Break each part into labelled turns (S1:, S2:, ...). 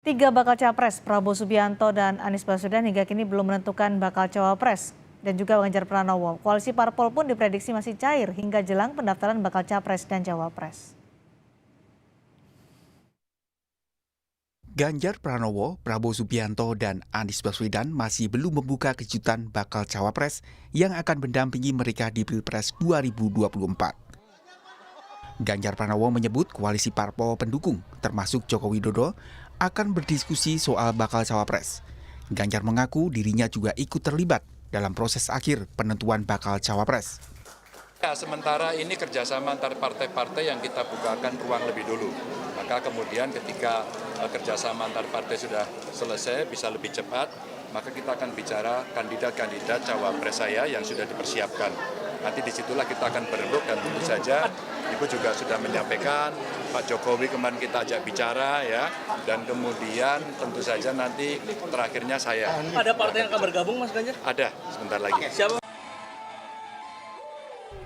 S1: Tiga bakal capres, Prabowo Subianto dan Anies Baswedan hingga kini belum menentukan bakal cawapres dan juga Ganjar Pranowo. Koalisi parpol pun diprediksi masih cair hingga jelang pendaftaran bakal capres dan cawapres.
S2: Ganjar Pranowo, Prabowo Subianto, dan Anies Baswedan masih belum membuka kejutan bakal cawapres yang akan mendampingi mereka di Pilpres 2024. Ganjar Pranowo menyebut koalisi parpol pendukung, termasuk Joko Widodo, akan berdiskusi soal bakal cawapres. Ganjar mengaku dirinya juga ikut terlibat dalam proses akhir penentuan bakal cawapres.
S3: Ya, sementara ini kerjasama antar partai-partai yang kita bukakan ruang lebih dulu. Maka kemudian ketika kerjasama antar partai sudah selesai, bisa lebih cepat, maka kita akan bicara kandidat-kandidat cawapres saya yang sudah dipersiapkan. Nanti disitulah kita akan berembuk dan tentu saja Ibu juga sudah menyampaikan, Pak Jokowi kemarin kita ajak bicara ya, dan kemudian tentu saja nanti terakhirnya saya.
S4: Ada partai yang akan bergabung, Mas Ganjar?
S3: Ada, sebentar lagi.
S4: Siapa?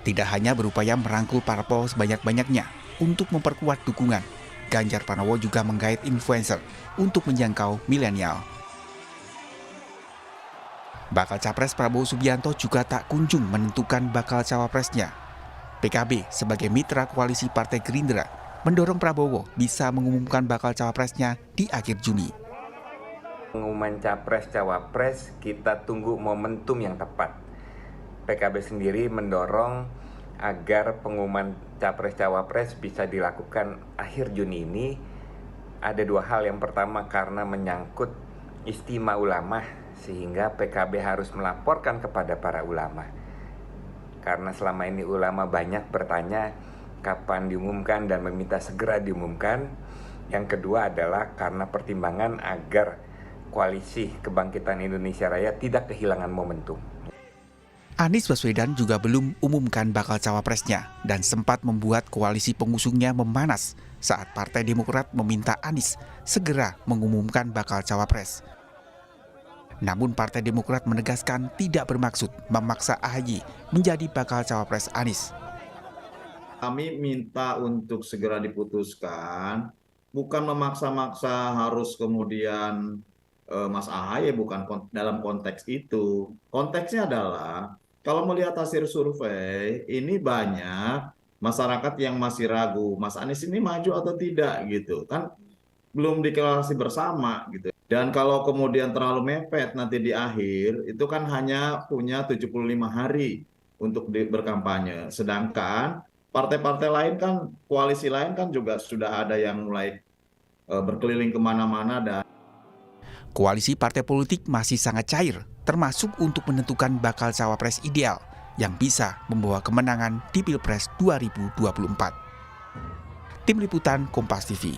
S2: Tidak hanya berupaya merangkul parpol sebanyak-banyaknya untuk memperkuat dukungan, Ganjar Pranowo juga menggait influencer untuk menjangkau milenial. Bakal capres Prabowo Subianto juga tak kunjung menentukan bakal cawapresnya. PKB sebagai mitra koalisi Partai Gerindra mendorong Prabowo bisa mengumumkan bakal cawapresnya di akhir Juni.
S5: Pengumuman capres-cawapres kita tunggu momentum yang tepat. PKB sendiri mendorong agar pengumuman capres-cawapres bisa dilakukan akhir Juni ini. Ada dua hal. Yang pertama karena menyangkut istimewa ulama, sehingga PKB harus melaporkan kepada para ulama. Karena selama ini ulama banyak bertanya kapan diumumkan dan meminta segera diumumkan. Yang kedua adalah karena pertimbangan agar Koalisi Kebangkitan Indonesia Raya tidak kehilangan momentum.
S2: Anies Baswedan juga belum umumkan bakal cawapresnya dan sempat membuat koalisi pengusungnya memanas saat Partai Demokrat meminta Anies segera mengumumkan bakal cawapres. Namun Partai Demokrat menegaskan tidak bermaksud memaksa AHY menjadi bakal cawapres Anies.
S6: Kami minta untuk segera diputuskan, bukan memaksa-maksa harus kemudian Mas AHY, bukan dalam konteks itu. Konteksnya adalah kalau melihat hasil survei, ini banyak masyarakat yang masih ragu, Mas Anies ini maju atau tidak gitu kan, belum deklarasi bersama gitu. Dan kalau kemudian terlalu mepet nanti di akhir, itu kan hanya punya 75 hari untuk berkampanye. Sedangkan partai-partai lain kan, koalisi lain kan juga sudah ada yang mulai berkeliling kemana-mana. Dan
S2: koalisi partai politik masih sangat cair, termasuk untuk menentukan bakal cawapres ideal yang bisa membawa kemenangan di Pilpres 2024. Tim Liputan Kompas TV.